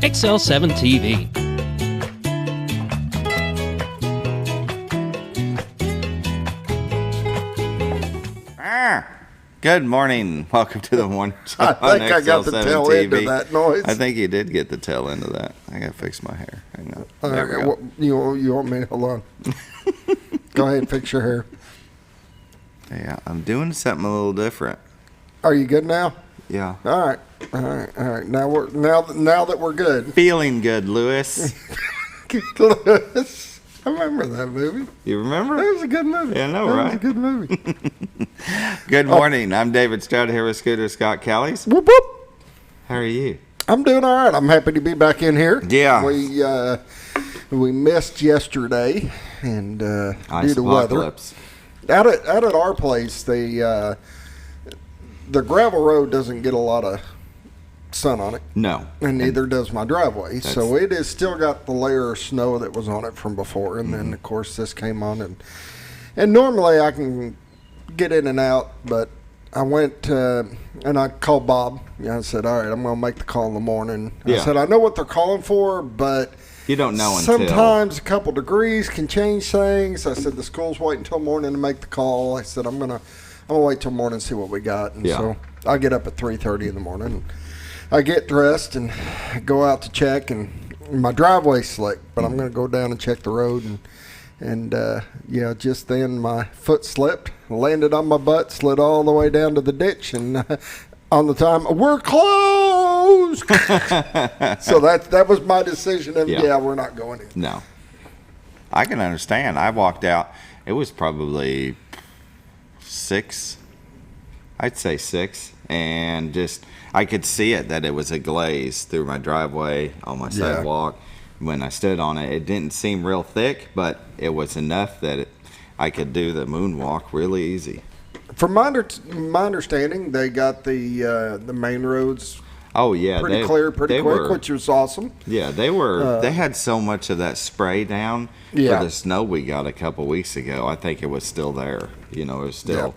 XL7-TV. Good morning. Welcome to the morning show. I think I got the tail end of that noise. I think you did get the tail end of that. I got to fix my hair. Hang on. There we go. You want me to hold on? Go ahead and fix your hair. Yeah, I'm doing something a little different. Are you good now? Yeah. All right. Now that we're good. Feeling good, Lewis. I remember that movie. You remember? That was a good movie. Yeah, I know, right? That was a good movie. Good morning. I'm David Stroud here with Scooter Scott Callies. Whoop, whoop. How are you? I'm doing all right. I'm happy to be back in here. Yeah. We missed yesterday, and Ice due to apocalypse. weather. Out at our place, the gravel road doesn't get a lot of sun on it. No. And neither does my driveway. So it has still got the layer of snow that was on it from before. And then, of course, this came on. And normally I can get in and out, but I went and I called Bob. I said, all right, I'm going to make the call in the morning. Yeah. I said, I know what they're calling for, but you don't know until. Sometimes a couple degrees can change things. I said, the school's waiting until morning to make the call. I said, I'm gonna wait till morning and see what we got. And so I get up at 3:30 in the morning. I get dressed and go out to check, and my driveway's slick, but I'm going to go down and check the road. And just then my foot slipped, landed on my butt, slid all the way down to the ditch, and on the time, we're closed. So that was my decision of, we're not going in. No. I can understand. I walked out. It was probably 6. I'd say 6. And just, I could see it, that it was a glaze through my driveway on my sidewalk. When I stood on it, it didn't seem real thick, but it was enough that I could do the moonwalk really easy. From my understanding, they got the main roads pretty clear, pretty quick, which was awesome. Yeah, they had so much of that spray down for the snow we got a couple weeks ago. I think it was still there. It was still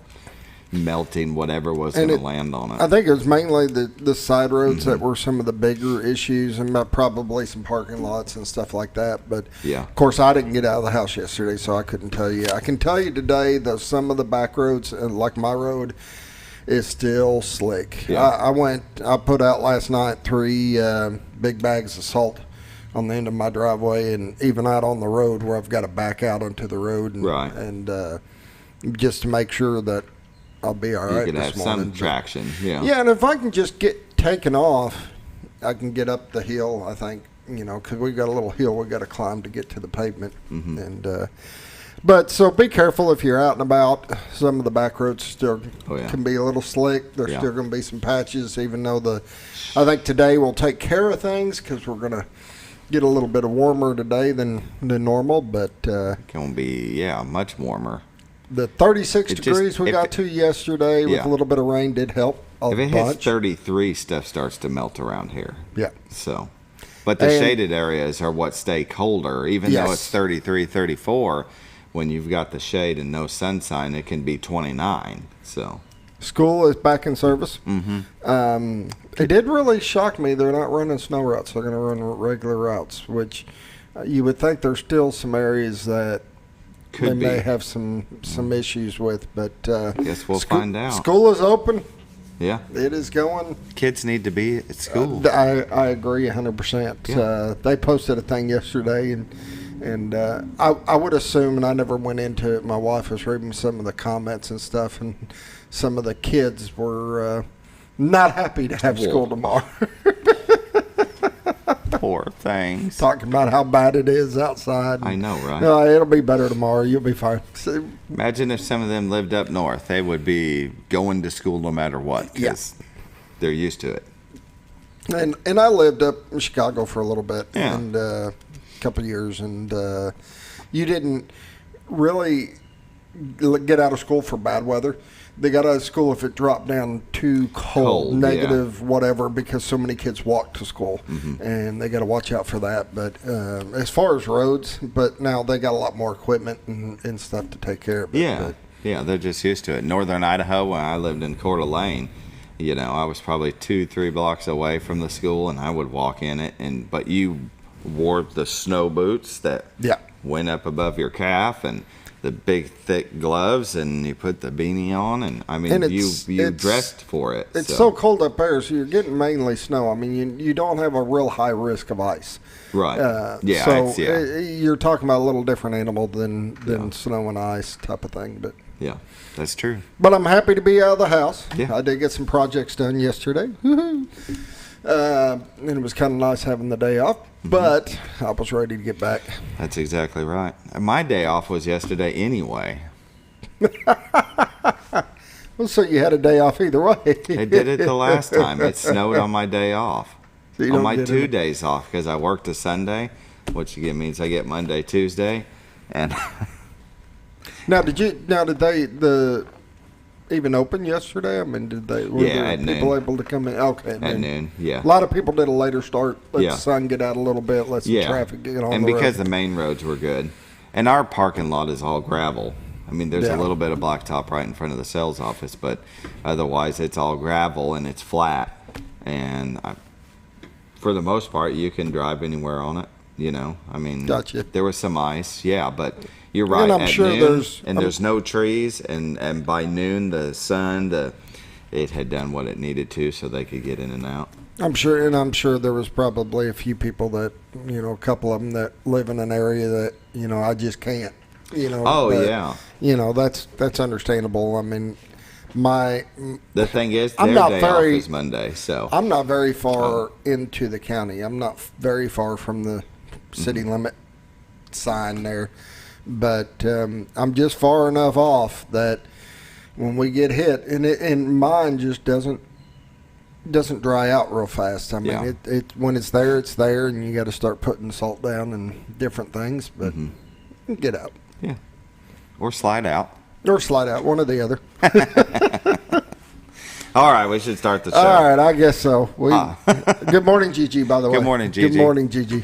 melting whatever was going to land on it. I think it was mainly the side roads that were some of the bigger issues, and probably some parking lots and stuff like that. But of course, I didn't get out of the house yesterday, so I couldn't tell you. I can tell you today that some of the back roads, like my road, is still slick. I put out last night 3 big bags of salt on the end of my driveway, and even out on the road where I've got to back out onto the road, and just to make sure that I'll be all right this morning. You could have some traction, Yeah, and if I can just get taken off, I can get up the hill, I think, because we've got a little hill we've got to climb to get to the pavement. And but so be careful if you're out and about. Some of the back roads still can be a little slick. There's still going to be some patches, even though I think today we'll take care of things because we're going to get a little bit warmer today than normal. But it's going to be, much warmer. The 36 degrees we got to yesterday with a little bit of rain did help a bunch. If it hits 33, stuff starts to melt around here. Yeah. So, but the shaded areas are what stay colder. Even though it's 33, 34, when you've got the shade and no sunshine, it can be 29. So, school is back in service. It did really shock me. They're not running snow routes. They're going to run regular routes, which you would think there's still some areas that they may have some issues with, but guess we'll find out. School is open. Yeah, it is going. Kids need to be at school. I agree 100%. Yeah. They posted a thing yesterday, and I would assume, and I never went into it. My wife was reading some of the comments and stuff, and some of the kids were not happy to have school tomorrow. Poor things. Talking about how bad it is outside. I know, right? It'll be better tomorrow. You'll be fine. Imagine if some of them lived up north. They would be going to school no matter what because they're used to it. And I lived up in Chicago for a little bit and a couple of years, and you didn't really get out of school for bad weather. They got out of school if it dropped down too cold, negative, whatever, because so many kids walk to school, and they got to watch out for that. But as far as roads, but now they got a lot more equipment and stuff to take care of it. Yeah, they're just used to it. Northern Idaho, when I lived in Coeur d'Alene, You know, I was probably 2-3 blocks away from the school, and I would walk in it. But you wore the snow boots that went up above your calf, and the big thick gloves, and you put the beanie on, and I mean, you dressed for it. It's so cold up there, so you're getting mainly snow. I mean, you don't have a real high risk of ice. Right. You're talking about a little different animal than snow and ice type of thing, but. Yeah, that's true. But I'm happy to be out of the house. Yeah. I did get some projects done yesterday. And it was kind of nice having the day off, but I was ready to get back. That's exactly right. My day off was yesterday anyway. Well, so you had a day off either way. I did it the last time. It snowed on my day off. So on my 2 days off, because I worked a Sunday, which again means I get Monday, Tuesday, and... Now, did they even open yesterday? I mean, were people able to come in? Okay, at noon. Yeah. A lot of people did a later start. Let the sun get out a little bit. Let some traffic get on. And the because road. the main roads were good, and our parking lot is all gravel. I mean, there's a little bit of blacktop right in front of the sales office, but otherwise it's all gravel and it's flat. And for the most part, you can drive anywhere on it. You know, I mean, gotcha. There was some ice, but. You're right. And I'm sure noon, there's no trees, and by noon the sun, it had done what it needed to, so they could get in and out. I'm sure there was probably a few people that, a couple of them that live in an area that I just can't. That's understandable. I mean, the thing is, their day off is Monday, so I'm not very far into the county. I'm not very far from the city limit sign there. But I'm just far enough off that when we get hit, and mine just doesn't dry out real fast. I mean, it when it's there, and you got to start putting salt down and different things. But get out, or slide out, one or the other. All right, we should start the show. All right, I guess so. Good morning, Gigi. By the way, good morning, Gigi. Good morning, Gigi.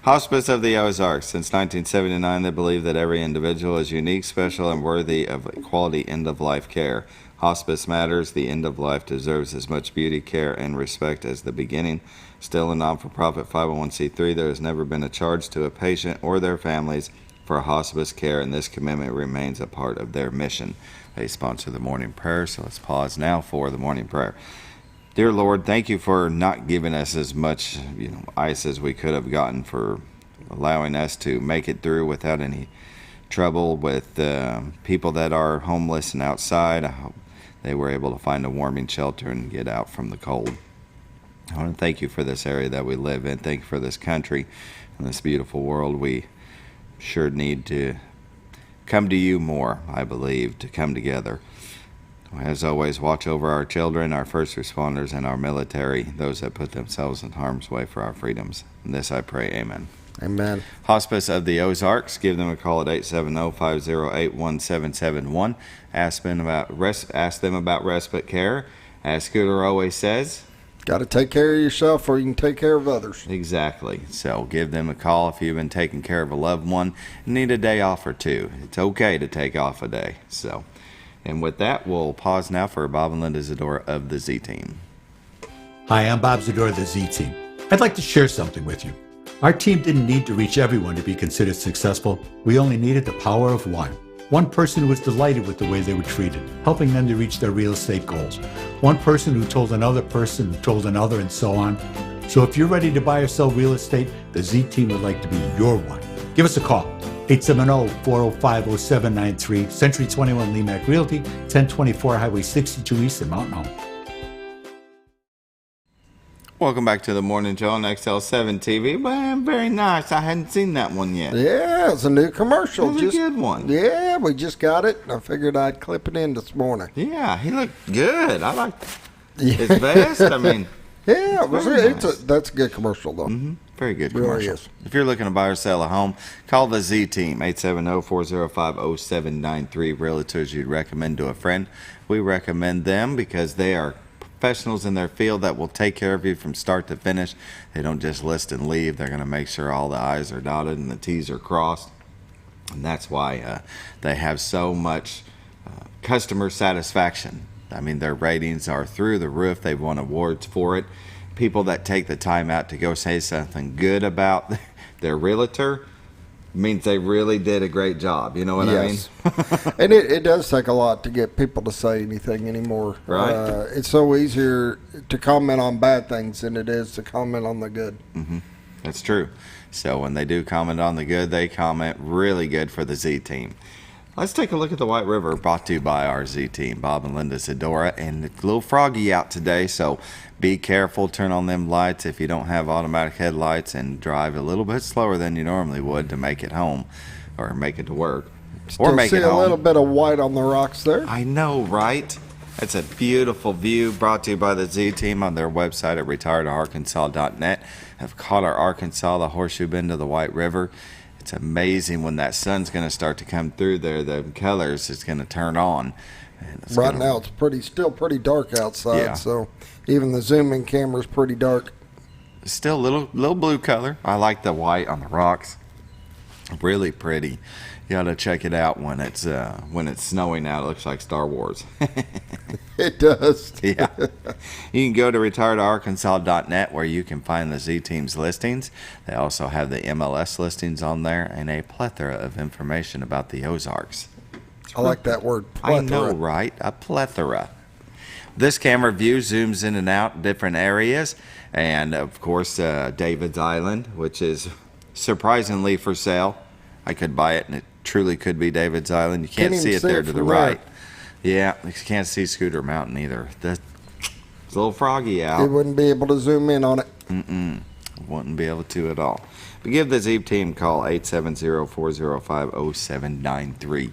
Hospice of the Ozarks. Since 1979, they believe that every individual is unique, special, and worthy of quality end-of-life care. Hospice matters. The end of life deserves as much beauty, care, and respect as the beginning. Still a non-for-profit 501c3, there has never been a charge to a patient or their families for hospice care, and this commitment remains a part of their mission. They sponsor the morning prayer, so let's pause now for the morning prayer. Dear Lord, thank you for not giving us as much ice as we could have gotten, for allowing us to make it through without any trouble with people that are homeless and outside. I hope they were able to find a warming shelter and get out from the cold. I want to thank you for this area that we live in. Thank you for this country and this beautiful world. We sure need to come to you more, I believe, to come together. As always, watch over our children, our first responders, and our military, those that put themselves in harm's way for our freedoms. And this I pray, amen. Amen. Hospice of the Ozarks, give them a call at 870-508-1771. Ask them about respite care. As Scooter always says, got to take care of yourself or you can take care of others. Exactly. So give them a call if you've been taking care of a loved one and need a day off or two. It's okay to take off a day. And with that, we'll pause now for Bob and Linda Zadora of the Z-Team. Hi, I'm Bob Zadora of the Z-Team. I'd like to share something with you. Our team didn't need to reach everyone to be considered successful. We only needed the power of one. One person who was delighted with the way they were treated, helping them to reach their real estate goals. One person who told another person who told another, and so on. So if you're ready to buy or sell real estate, the Z-Team would like to be your one. Give us a call. 870-405-0793, Century 21 Lemac Realty, 1024 Highway 62 East in Mountain Home. Welcome back to the morning show on XL7-TV. Man, very nice. I hadn't seen that one yet. Yeah, it's a new commercial. It's a good one. Yeah, we just got it, and I figured I'd clip it in this morning. Yeah, he looked good. I like his vest. I mean, yeah, that's a good commercial, though. Mm-hmm. Very good really commercial. Is. If you're looking to buy or sell a home, call the Z-Team, 870-405-0793. Realtors you'd recommend to a friend. We recommend them because they are professionals in their field that will take care of you from start to finish. They don't just list and leave. They're going to make sure all the I's are dotted and the T's are crossed. And that's why they have so much customer satisfaction. I mean, their ratings are through the roof. They've won awards for it. People that take the time out to go say something good about their realtor means they really did a great job. You know what I mean? And it does take a lot to get people to say anything anymore. Right. It's so easier to comment on bad things than it is to comment on the good. Mm-hmm. That's true. So when they do comment on the good, they comment really good for the Z team. Let's take a look at the White River, brought to you by our Z team, Bob and Linda Zadora. And it's a little froggy out today, so be careful. Turn on them lights if you don't have automatic headlights, and drive a little bit slower than you normally would to make it home or make it to work. Still see a little bit of white on the rocks there. I know, right? It's a beautiful view, brought to you by the Z team on their website at retiredarkansas.net. I've caught our Arkansas, the horseshoe bend of the White River. It's amazing when that sun's going to start to come through there. The colors is going to turn on. Right now it's still pretty dark outside, so even the zoom-in camera's pretty dark. Still a little blue color. I like the white on the rocks. Really pretty. You got to check it out when it's snowing out. It looks like Star Wars. It does. Yeah. You can go to retiredarkansas.net where you can find the Z Team's listings. They also have the MLS listings on there and a plethora of information about the Ozarks. I like that word, plethora. I know, right? A plethora. This camera view zooms in and out different areas. And, of course, David's Island, which is surprisingly for sale. I could buy it, and it truly could be David's Island. You can't see it there to the right. Yeah, you can't see Scooter Mountain either. It's a little froggy out. You wouldn't be able to zoom in on it. Wouldn't be able to at all. But give the Z Team a call, 870-405-0793.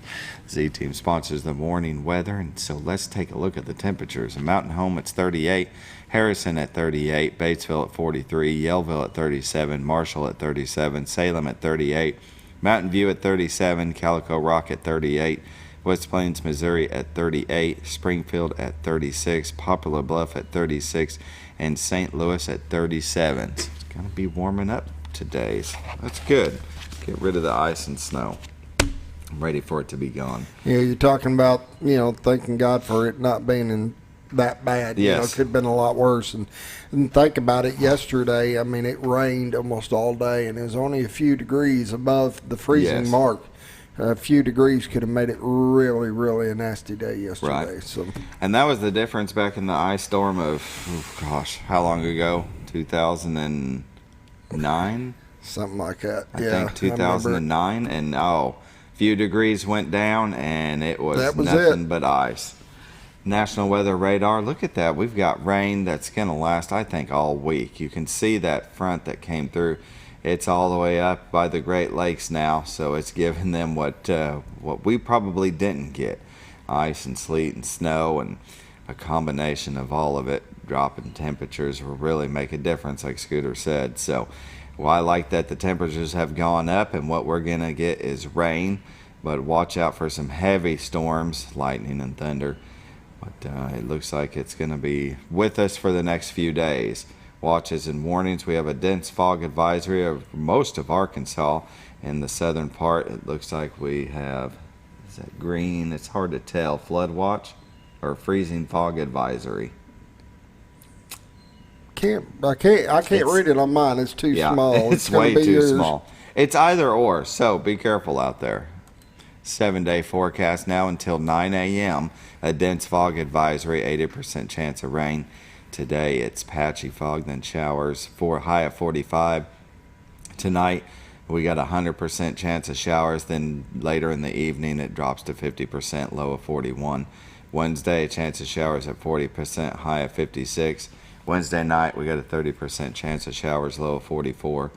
Z Team sponsors the morning weather, and so let's take a look at the temperatures. In Mountain Home, it's 38. Harrison at 38. Batesville at 43. Yellville at 37. Marshall at 37. Salem at 38. Mountain View at 37. Calico Rock at 38. West Plains, Missouri at 38, Springfield at 36, Poplar Bluff at 36, and St. Louis at 37. So it's going to be warming up today. So that's good. Get rid of the ice and snow. I'm ready for it to be gone. Yeah, you're talking about, thanking God for it not being that bad. Yes. It could have been a lot worse. And think about it, yesterday, I mean, it rained almost all day, and it was only a few degrees above the freezing mark. A few degrees could have made it really, really a nasty day yesterday. Right. So, and that was the difference back in the ice storm of, how long ago? 2009? Something like that. I think 2009. And, a few degrees went down, and it was nothing but ice. National Weather Radar, look at that. We've got rain that's going to last, I think, all week. You can see that front that came through. It's all the way up by the Great Lakes now, so it's giving them what we probably didn't get. Ice and sleet and snow, and a combination of all of it. Dropping temperatures will really make a difference, like Scooter said. So, I like that the temperatures have gone up, and what we're going to get is rain. But watch out for some heavy storms, lightning and thunder. But it looks like it's going to be with us for the next few days. Watches and warnings. We have a dense fog advisory of most of Arkansas. In the southern part, it looks like we have, is that green? It's hard to tell. Flood watch or freezing fog advisory. I can't read it on mine. It's too small. It's way too small. It's either or, so be careful out there. 7-day forecast now until 9 a.m. A dense fog advisory, 80% chance of rain. Today it's patchy fog, then showers. High of 45. Tonight we got 100% chance of showers. Then later in the evening it drops to 50%, low of 41. Wednesday, chance of showers at 40%, high of 56. Wednesday night we got a 30% chance of showers, low of 44.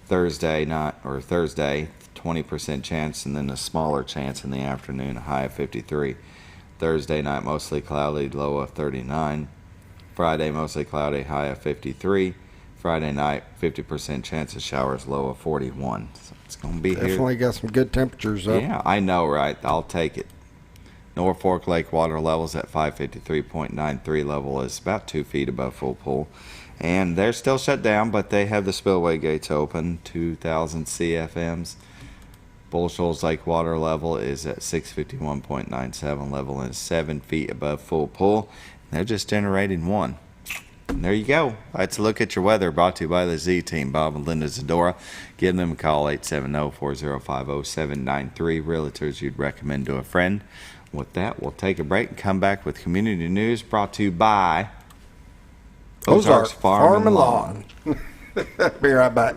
Thursday, 20% chance, and then a smaller chance in the afternoon, a high of 53. Thursday night, mostly cloudy, low of 39. Friday, mostly cloudy, high of 53. Friday night, 50% chance of showers, low of 41. So it's going to be definitely got some good temperatures, though. Yeah, I know, right? I'll take it. Norfolk Lake water levels at 553.93 level is about 2 feet above full pool. And they're still shut down, but they have the spillway gates open, 2,000 CFMs. Bull Shoals Lake water level is at 651.97, level and 7 feet above full pool. They're just generating 1. And there you go. That's a look at your weather, brought to you by the Z Team, Bob and Linda Zadora. Give them a call, 870-405-0793. Realtors you'd recommend to a friend. With that, we'll take a break and come back with community news brought to you by Ozarks Farm and Lawn. Be right back.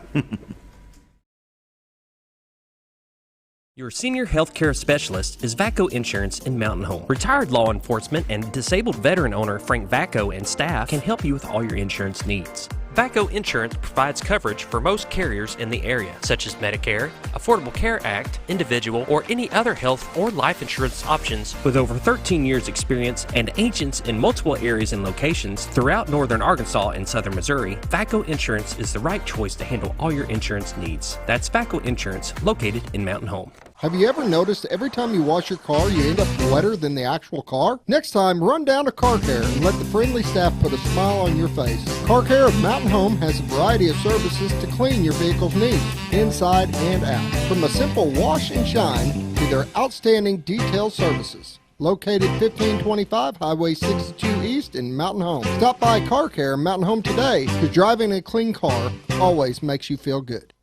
Your senior health care specialist is VACO Insurance in Mountain Home. Retired law enforcement and disabled veteran owner Frank VACO and staff can help you with all your insurance needs. VACO Insurance provides coverage for most carriers in the area, such as Medicare, Affordable Care Act, individual, or any other health or life insurance options. With over 13 years experience and agents in multiple areas and locations throughout northern Arkansas and southern Missouri, VACO Insurance is the right choice to handle all your insurance needs. That's VACO Insurance, located in Mountain Home. Have you ever noticed every time you wash your car, you end up wetter than the actual car? Next time, run down to Car Care and let the friendly staff put a smile on your face. Car Care of Mountain Home has a variety of services to clean your vehicle's needs, inside and out. From a simple wash and shine to their outstanding detailed services. Located 1525 Highway 62 East in Mountain Home. Stop by Car Care Mountain Home today, because driving a clean car always makes you feel good.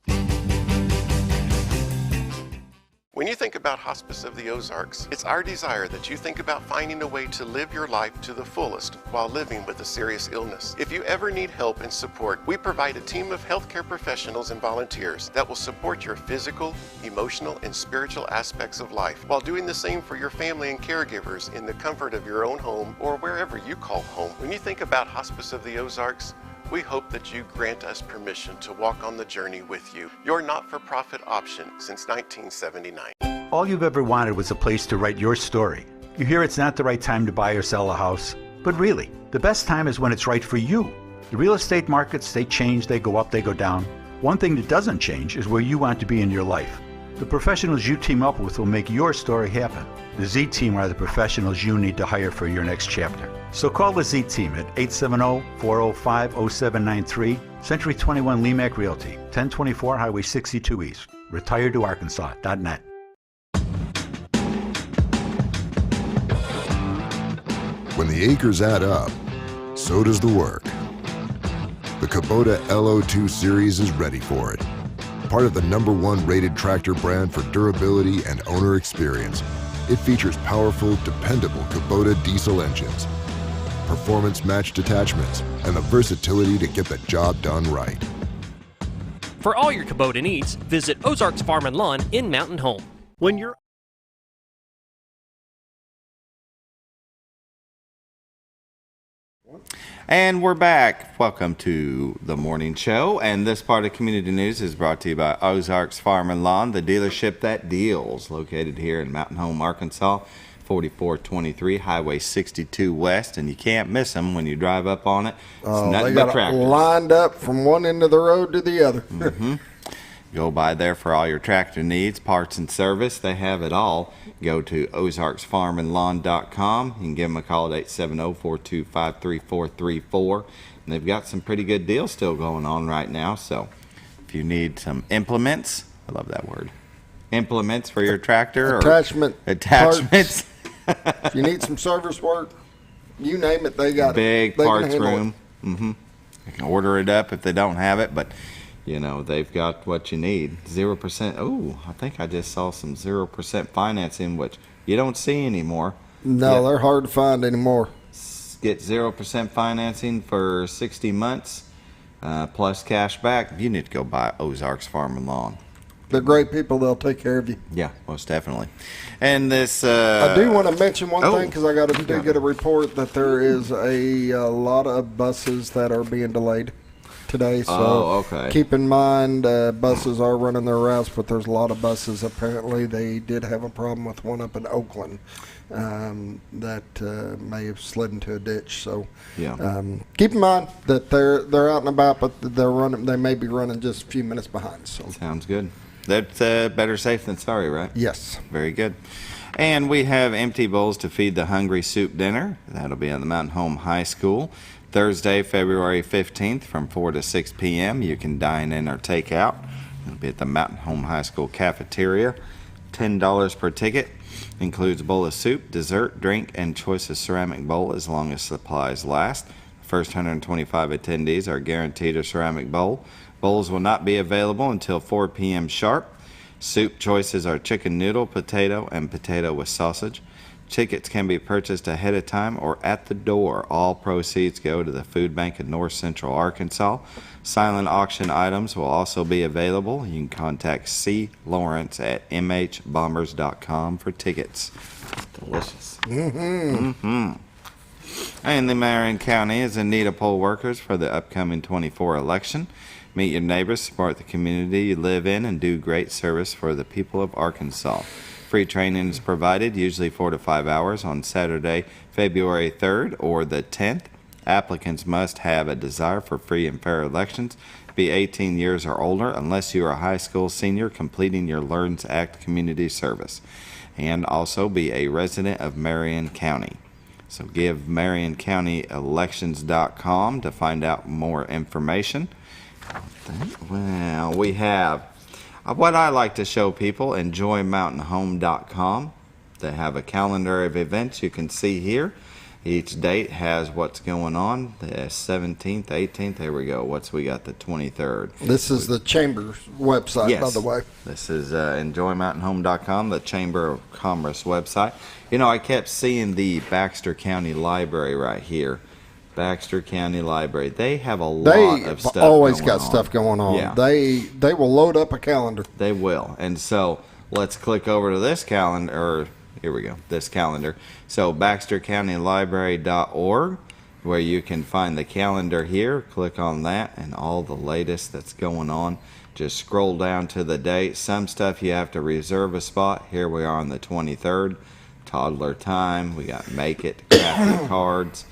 When you think about Hospice of the Ozarks, it's our desire that you think about finding a way to live your life to the fullest while living with a serious illness. If you ever need help and support, we provide a team of healthcare professionals and volunteers that will support your physical, emotional, and spiritual aspects of life while doing the same for your family and caregivers in the comfort of your own home or wherever you call home. When you think about Hospice of the Ozarks, we hope that you grant us permission to walk on the journey with you. Your not-for-profit option since 1979. All you've ever wanted was a place to write your story. You hear it's not the right time to buy or sell a house, but really, the best time is when it's right for you. The real estate markets, they change, they go up, they go down. One thing that doesn't change is where you want to be in your life. The professionals you team up with will make your story happen. The Z Team are the professionals you need to hire for your next chapter. So call the Z Team at 870-405-0793, Century 21 Lemac Realty, 1024 Highway 62 East, retiredtoarkansas.net. When the acres add up, so does the work. The Kubota LO2 Series is ready for it. Part of the #1 rated tractor brand for durability and owner experience, it features powerful, dependable Kubota diesel engines, performance-matched attachments, and the versatility to get the job done right. For all your Kubota needs, visit Ozarks Farm and Lawn in Mountain Home. When you're And we're back. Welcome to the morning show. And this part of community news is brought to you by Ozarks Farm and Lawn, the dealership that deals, located here in Mountain Home, Arkansas, 4423 Highway 62 West. And you can't miss them when you drive up on it. It's nothing they but got tractors. lined up from one end of the road to the other. Mm-hmm. Go by there for all your tractor needs, parts and service. They have it all. Go to ozarksfarmandlawn.com. You can give them a call at 870-425-3434. And they've got some pretty good deals still going on right now. So if you need some implements, I love that word, implements for your tractor. Attachments. If you need some service work, you name it, they got Big it. Big parts room. Mm-hmm. You can order it up if they don't have it, but you know, they've got what you need. 0%. Oh, I think I just saw some 0% financing, which you don't see anymore. No, they're hard to find anymore. Get 0% financing for 60 months, plus cash back. You need to go buy Ozarks Farm and Lawn. They're great people. They'll take care of you. Yeah, most definitely. And this... I do want to mention one thing, because I got to get a report that there is a lot of buses that are being delayed today, so keep in mind buses are running their routes, but there's a lot of buses. Apparently they did have a problem with one up in Oakland that may have slid into a ditch, so keep in mind that they're out and about, but they may be running just a few minutes behind. So sounds good. That's better safe than sorry, right? Yes. Very good. And we have empty bowls to feed the hungry soup dinner. That'll be at the Mountain Home High School. Thursday, February 15th from 4 to 6 p.m. You can dine in or take out. It'll be at the Mountain Home High School cafeteria. $10 per ticket. Includes bowl of soup, dessert, drink, and choice of ceramic bowl as long as supplies last. First 125 attendees are guaranteed a ceramic bowl. Bowls will not be available until 4 p.m. sharp. Soup choices are chicken noodle, potato, and potato with sausage. Tickets can be purchased ahead of time or at the door. All proceeds go to the Food Bank of North Central Arkansas. Silent auction items will also be available. You can contact C. Lawrence at mhbombers.com for tickets. Delicious. And the Marion County is in need of poll workers for the upcoming 24 election. Meet your neighbors, support the community you live in, and do great service for the people of Arkansas. Free training is provided, usually 4 to 5 hours, on Saturday, February 3rd or the 10th. Applicants must have a desire for free and fair elections, be 18 years or older unless you are a high school senior completing your LEARNS Act community service, and also be a resident of Marion County. So give MarionCountyElections.com to find out more information. Well, we have what I like to show people, EnjoyMountainHome.com. They have a calendar of events you can see here. Each date has what's going on. The 17th, 18th, there we go. We got the 23rd. This is the Chamber's website, yes, by the way. This is EnjoyMountainHome.com, the Chamber of Commerce website. You know, I kept seeing the Baxter County Library right here. Baxter County Library. They have a lot of stuff. They always got stuff going on. Yeah. They will load up a calendar. They will. And so let's click over to this calendar. Or here we go. This calendar. So BaxterCountyLibrary.org, where you can find the calendar here. Click on that and all the latest that's going on. Just scroll down to the date. Some stuff you have to reserve a spot. Here we are on the 23rd. Toddler time. We got Make It, Crafty Cards.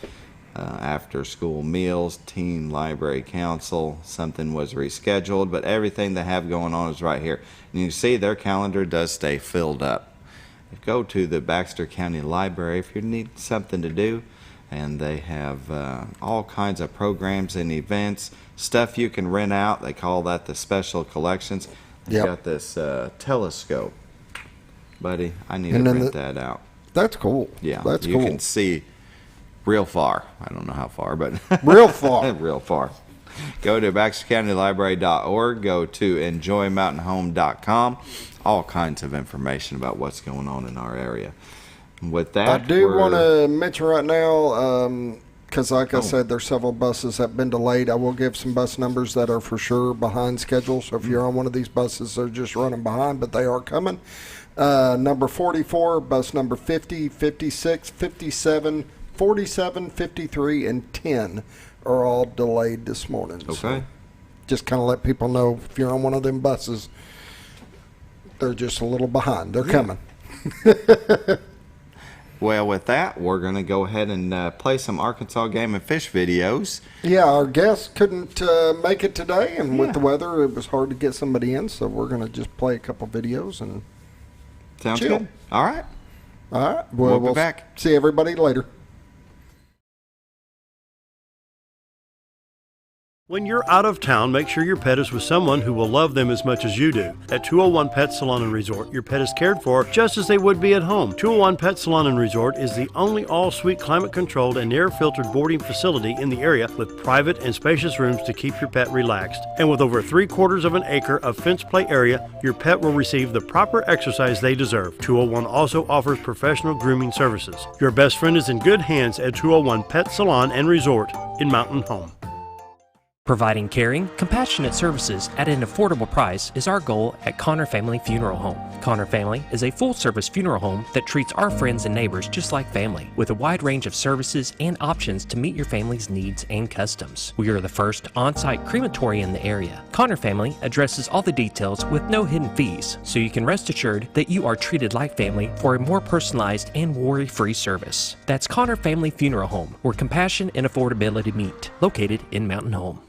After school meals, teen library council, something was rescheduled, but everything they have going on is right here. And you see their calendar does stay filled up. Go to the Baxter County Library if you need something to do, and they have all kinds of programs and events, stuff you can rent out. They call that the special collections. They've got this telescope. Buddy, I need to rent that out. That's cool. Yeah, that's cool. You can see real far. I don't know how far, but real far. Real far. Go to BaxterCountyLibrary.org. Go to EnjoyMountainHome.com. All kinds of information about what's going on in our area. With that, I do want to mention right now, because like I said, there's several buses that have been delayed. I will give some bus numbers that are for sure behind schedule. So if you're on one of these buses, they're just running behind, but they are coming. Number 44, bus number 50, 56, 57, 47, 53, and 10 are all delayed this morning. Okay. So just kind of let people know if you're on one of them buses, they're just a little behind. They're coming. Well, with that, we're going to go ahead and play some Arkansas Game and Fish videos. Yeah, our guest couldn't make it today, and with the weather, it was hard to get somebody in, so we're going to just play a couple videos and Sounds chill. good. All right. All right. We'll be back. See everybody later. When you're out of town, make sure your pet is with someone who will love them as much as you do. At 201 Pet Salon and Resort, your pet is cared for just as they would be at home. 201 Pet Salon and Resort is the only all-suite climate-controlled and air-filtered boarding facility in the area with private and spacious rooms to keep your pet relaxed. And with over 3/4 of an acre of fenced play area, your pet will receive the proper exercise they deserve. 201 also offers professional grooming services. Your best friend is in good hands at 201 Pet Salon and Resort in Mountain Home. Providing caring, compassionate services at an affordable price is our goal at Connor Family Funeral Home. Connor Family is a full-service funeral home that treats our friends and neighbors just like family, with a wide range of services and options to meet your family's needs and customs. We are the first on-site crematory in the area. Connor Family addresses all the details with no hidden fees, so you can rest assured that you are treated like family for a more personalized and worry-free service. That's Connor Family Funeral Home, where compassion and affordability meet, located in Mountain Home.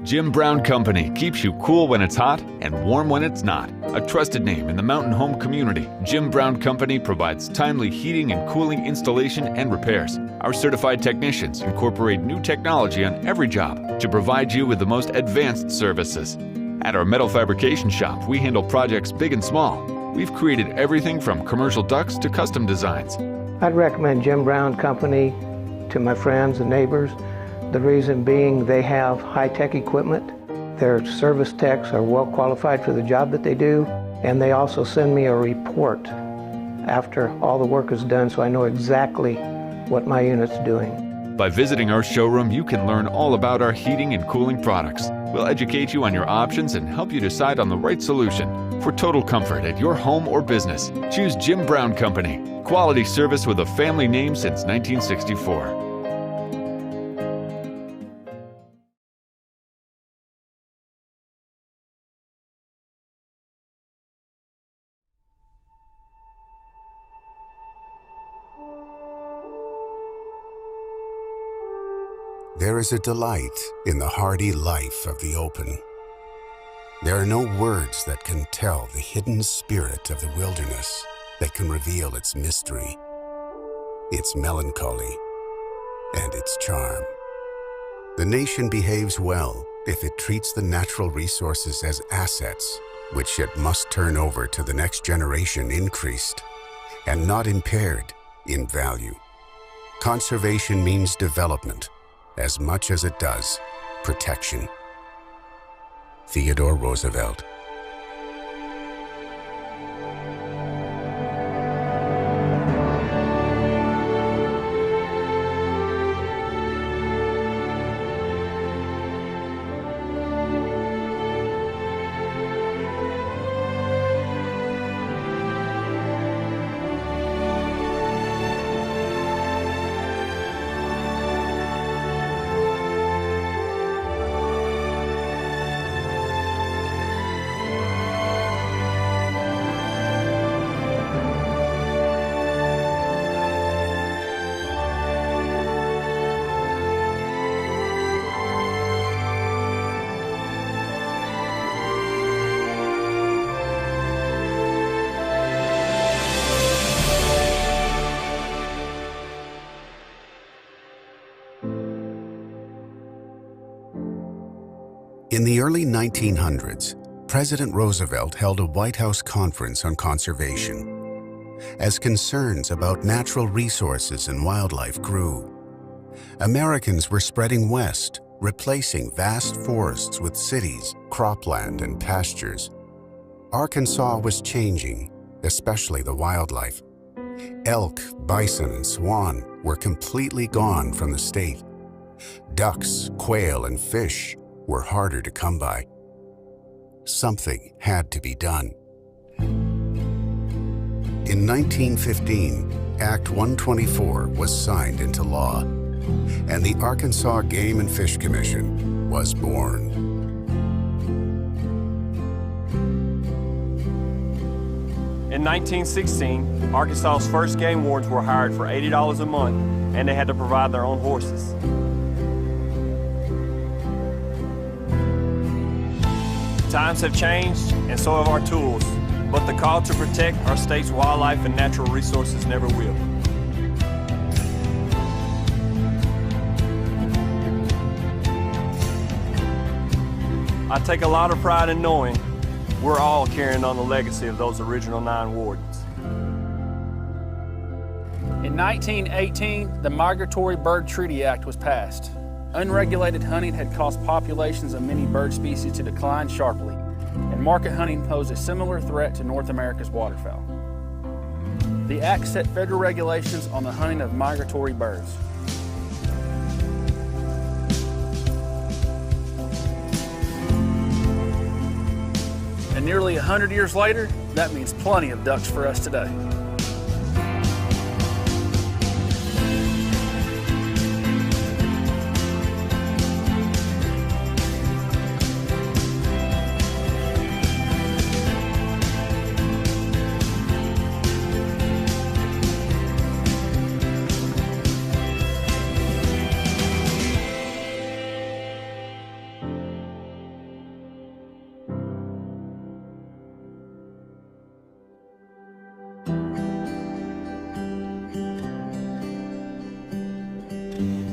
Jim Brown Company keeps you cool when it's hot and warm when it's not. A trusted name in the Mountain Home community, Jim Brown Company provides timely heating and cooling installation and repairs. Our certified technicians incorporate new technology on every job to provide you with the most advanced services. At our metal fabrication shop, we handle projects big and small. We've created everything from commercial ducts to custom designs. I'd recommend Jim Brown Company to my friends and neighbors. The reason being they have high-tech equipment. Their service techs are well qualified for the job that they do, and they also send me a report after all the work is done so I know exactly what my unit's doing. By visiting our showroom, you can learn all about our heating and cooling products. We'll educate you on your options and help you decide on the right solution. For total comfort at your home or business, choose Jim Brown Company. Quality service with a family name since 1964. There is a delight in the hardy life of the open. There are no words that can tell the hidden spirit of the wilderness, that can reveal its mystery, its melancholy, and its charm. The nation behaves well if it treats the natural resources as assets, which it must turn over to the next generation increased, and not impaired in value. Conservation means development, as much as it does protection. Theodore Roosevelt. In the early 1900s, President Roosevelt held a White House conference on conservation. As concerns about natural resources and wildlife grew, Americans were spreading west, replacing vast forests with cities, cropland, and pastures. Arkansas was changing, especially the wildlife. Elk, bison, and swan were completely gone from the state. Ducks, quail, and fish were harder to come by. Something had to be done. In 1915, Act 124 was signed into law, and the Arkansas Game and Fish Commission was born. In 1916, Arkansas's first game wardens were hired for $80 a month, and they had to provide their own horses. Times have changed, and so have our tools, but the call to protect our state's wildlife and natural resources never will. I take a lot of pride in knowing we're all carrying on the legacy of those original 9 wardens. In 1918, the Migratory Bird Treaty Act was passed. Unregulated hunting had caused populations of many bird species to decline sharply, and market hunting posed a similar threat to North America's waterfowl. The act set federal regulations on the hunting of migratory birds. And nearly 100 years later, that means plenty of ducks for us today.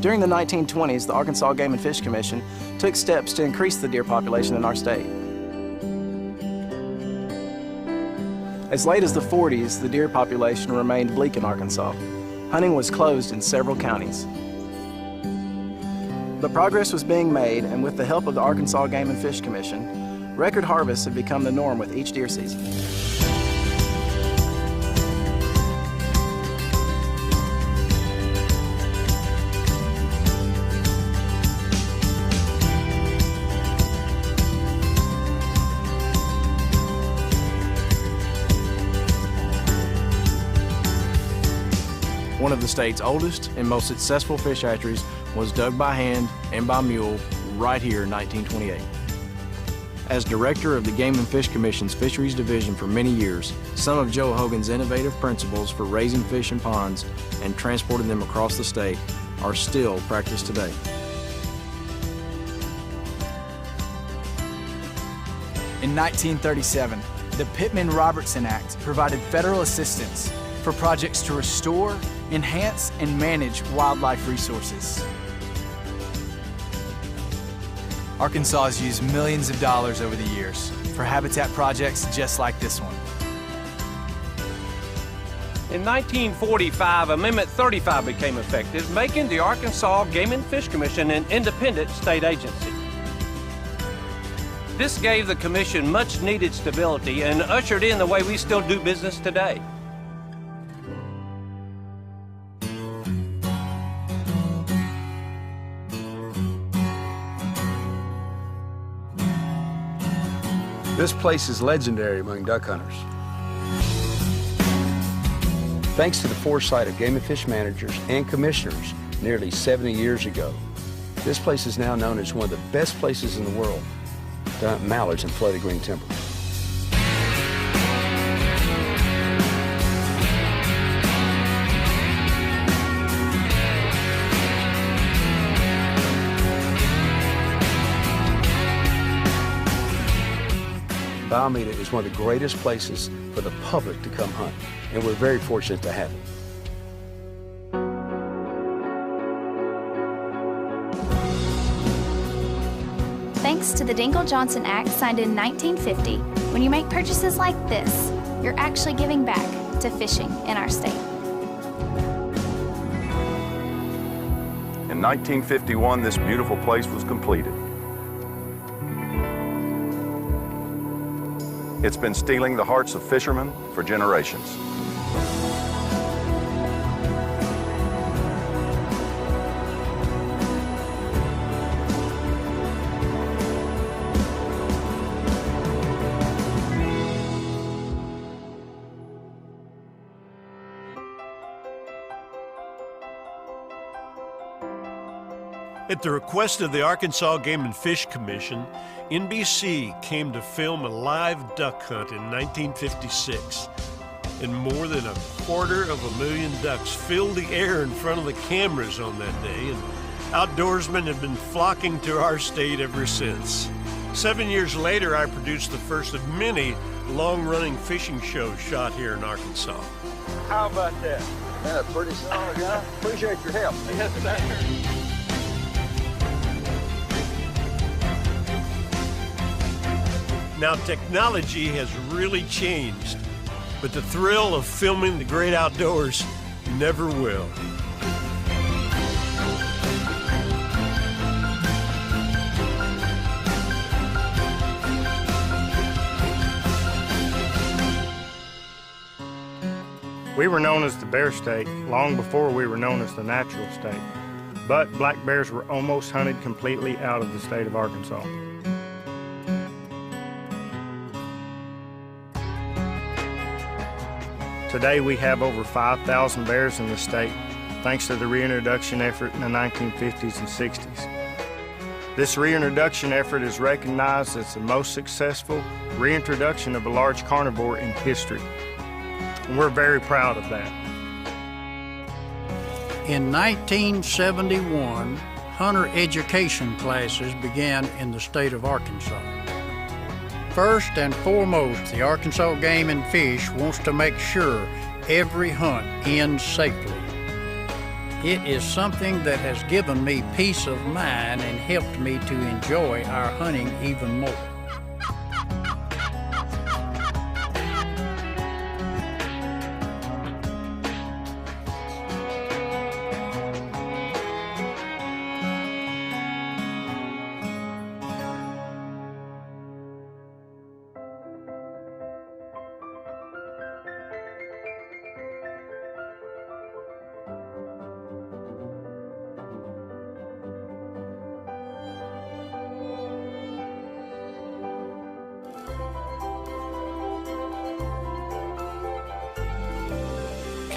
During the 1920s, the Arkansas Game and Fish Commission took steps to increase the deer population in our state. As late as the 40s, the deer population remained bleak in Arkansas. Hunting was closed in several counties. But progress was being made, and with the help of the Arkansas Game and Fish Commission, record harvests have become the norm with each deer season. One of the state's oldest and most successful fish hatcheries was dug by hand and by mule right here in 1928. As director of the Game and Fish Commission's Fisheries Division for many years, some of Joe Hogan's innovative principles for raising fish in ponds and transporting them across the state are still practiced today. In 1937, the Pittman-Robertson Act provided federal assistance for projects to restore, enhance, and manage wildlife resources. Arkansas has used millions of dollars over the years for habitat projects just like this one. In 1945, Amendment 35 became effective, making the Arkansas Game and Fish Commission an independent state agency. This gave the commission much needed stability and ushered in the way we still do business today. This place is legendary among duck hunters. Thanks to the foresight of game and fish managers and commissioners nearly 70 years ago, this place is now known as one of the best places in the world to hunt mallards and flooded green timber. Alameda is one of the greatest places for the public to come hunt, and we're very fortunate to have it. Thanks to the Dingell-Johnson Act signed in 1950, when you make purchases like this, you're actually giving back to fishing in our state. In 1951, this beautiful place was completed. It's been stealing the hearts of fishermen for generations. At the request of the Arkansas Game and Fish Commission, NBC came to film a live duck hunt in 1956. And more than 250,000 ducks filled the air in front of the cameras on that day, and outdoorsmen have been flocking to our state ever since. 7 years later, I produced the first of many long-running fishing shows shot here in Arkansas. How about that? That's pretty solid, guy. Appreciate your help. Yes, sir. Now, technology has really changed, but the thrill of filming the great outdoors never will. We were known as the bear state long before we were known as the natural state, but black bears were almost hunted completely out of the state of Arkansas. Today we have over 5,000 bears in the state, thanks to the reintroduction effort in the 1950s and 60s. This reintroduction effort is recognized as the most successful reintroduction of a large carnivore in history, and we're very proud of that. In 1971, hunter education classes began in the state of Arkansas. First and foremost, the Arkansas Game and Fish wants to make sure every hunt ends safely. It is something that has given me peace of mind and helped me to enjoy our hunting even more.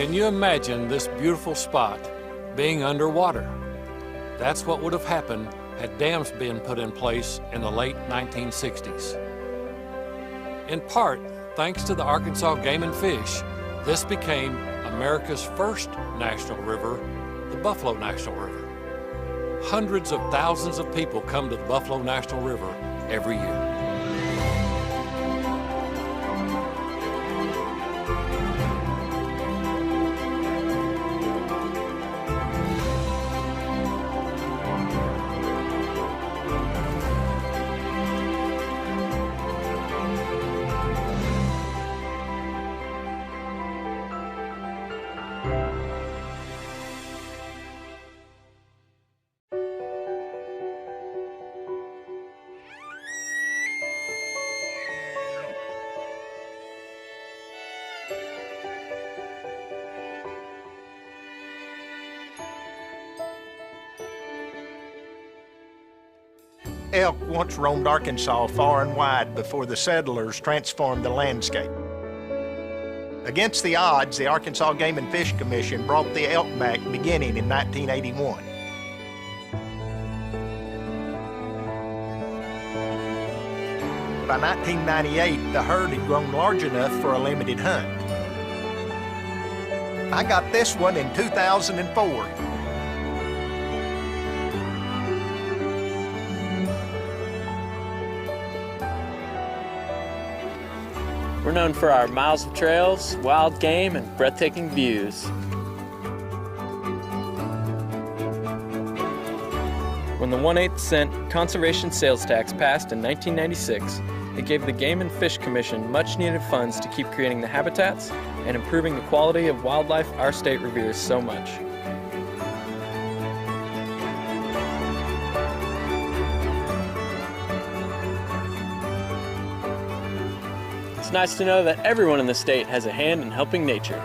Can you imagine this beautiful spot being underwater? That's what would have happened had dams been put in place in the late 1960s. In part, thanks to the Arkansas Game and Fish, this became America's first national river, the Buffalo National River. Hundreds of thousands of people come to the Buffalo National River every year. Elk once roamed Arkansas far and wide before the settlers transformed the landscape. Against the odds, the Arkansas Game and Fish Commission brought the elk back beginning in 1981. By 1998, the herd had grown large enough for a limited hunt. I got this one in 2004. We're known for our miles of trails, wild game, and breathtaking views. When the 1/8 cent conservation sales tax passed in 1996, it gave the Game and Fish Commission much needed funds to keep creating the habitats and improving the quality of wildlife our state reveres so much. It's nice to know that everyone in the state has a hand in helping nature.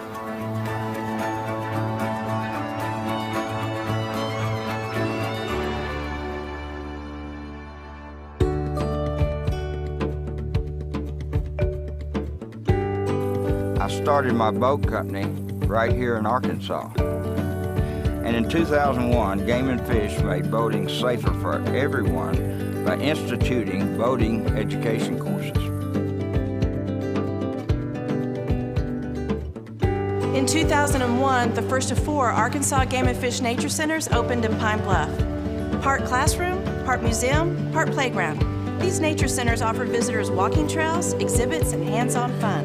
I started my boat company right here in Arkansas. And in 2001, Game and Fish made boating safer for everyone by instituting boating education courses. In 2001, the first of 4 Arkansas Game and Fish Nature Centers opened in Pine Bluff. Part classroom, part museum, part playground. These nature centers offer visitors walking trails, exhibits, and hands-on fun.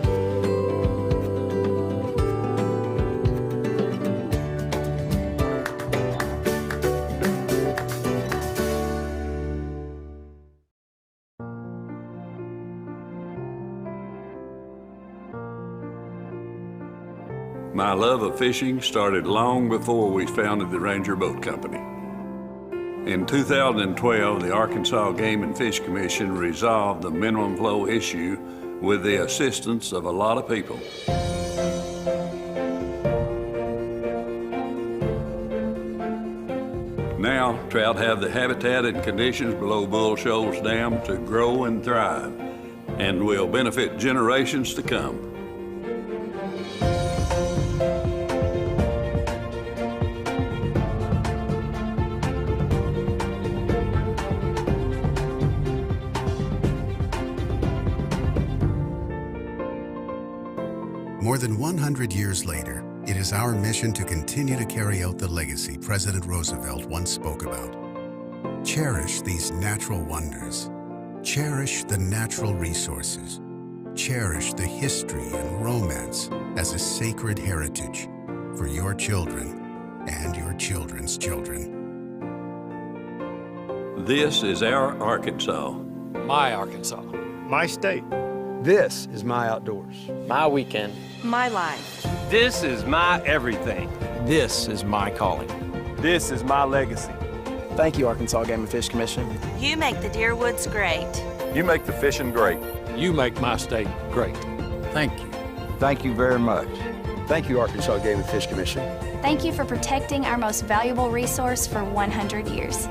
My love of fishing started long before we founded the Ranger Boat Company. In 2012, the Arkansas Game and Fish Commission resolved the minimum flow issue with the assistance of a lot of people. Now, trout have the habitat and conditions below Bull Shoals Dam to grow and thrive, and will benefit generations to come. More than 100 years later, it is our mission to continue to carry out the legacy President Roosevelt once spoke about. Cherish these natural wonders. Cherish the natural resources. Cherish the history and romance as a sacred heritage for your children and your children's children. This is our Arkansas. My Arkansas. My state. This is my outdoors. My weekend. My life. This is my everything. This is my calling. This is my legacy. Thank you, Arkansas Game and Fish Commission. You make the deer woods great. You make the fishing great. You make my state great. Thank you. Thank you very much. Thank you, Arkansas Game and Fish Commission. Thank you for protecting our most valuable resource for 100 years.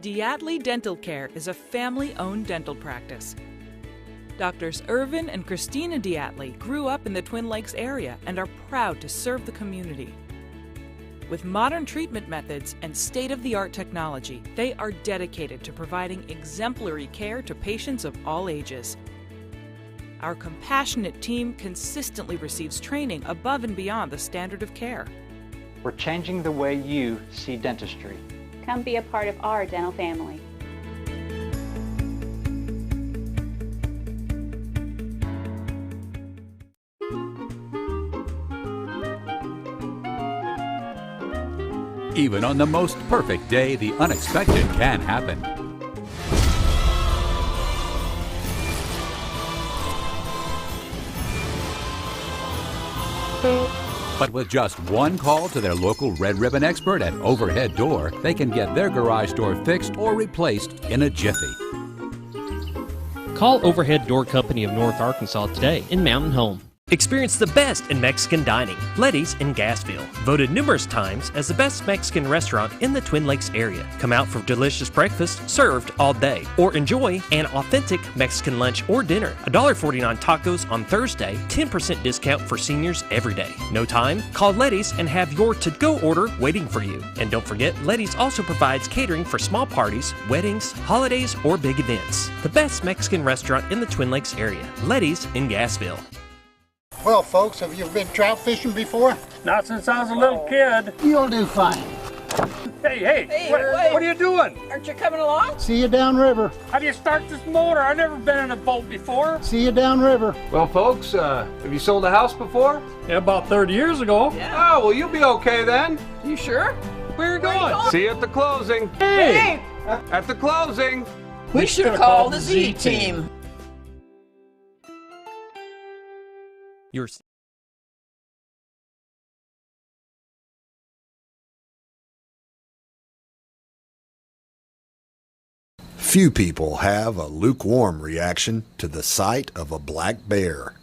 Diatley Dental Care is a family-owned dental practice. Doctors Irvin and Christina Diatley grew up in the Twin Lakes area and are proud to serve the community. With modern treatment methods and state-of-the-art technology, they are dedicated to providing exemplary care to patients of all ages. Our compassionate team consistently receives training above and beyond the standard of care. We're changing the way you see dentistry. Come be a part of our dental family. Even on the most perfect day, the unexpected can happen. But with just one call to their local Red Ribbon expert at Overhead Door, they can get their garage door fixed or replaced in a jiffy. Call Overhead Door Company of North Arkansas today in Mountain Home. Experience the best in Mexican dining. Letty's in Gassville. Voted numerous times as the best Mexican restaurant in the Twin Lakes area. Come out for delicious breakfast served all day. Or enjoy an authentic Mexican lunch or dinner. $1.49 tacos on Thursday. 10% discount for seniors every day. No time? Call Letty's and have your to-go order waiting for you. And don't forget, Letty's also provides catering for small parties, weddings, holidays, or big events. The best Mexican restaurant in the Twin Lakes area. Letty's in Gassville. Well, folks, have you been trout fishing before? Not since I was a little kid. You'll do fine. Hey, what are you doing? Aren't you coming along? See you downriver. How do you start this motor? I've never been in a boat before. See you downriver. Well, folks, have you sold a house before? Yeah, about 30 years ago. Yeah. Oh, well, you'll be okay then. You sure? Where are you going? See you at the closing. Hey! At the closing. We should have called the Z team. Few people have a lukewarm reaction to the sight of a black bear.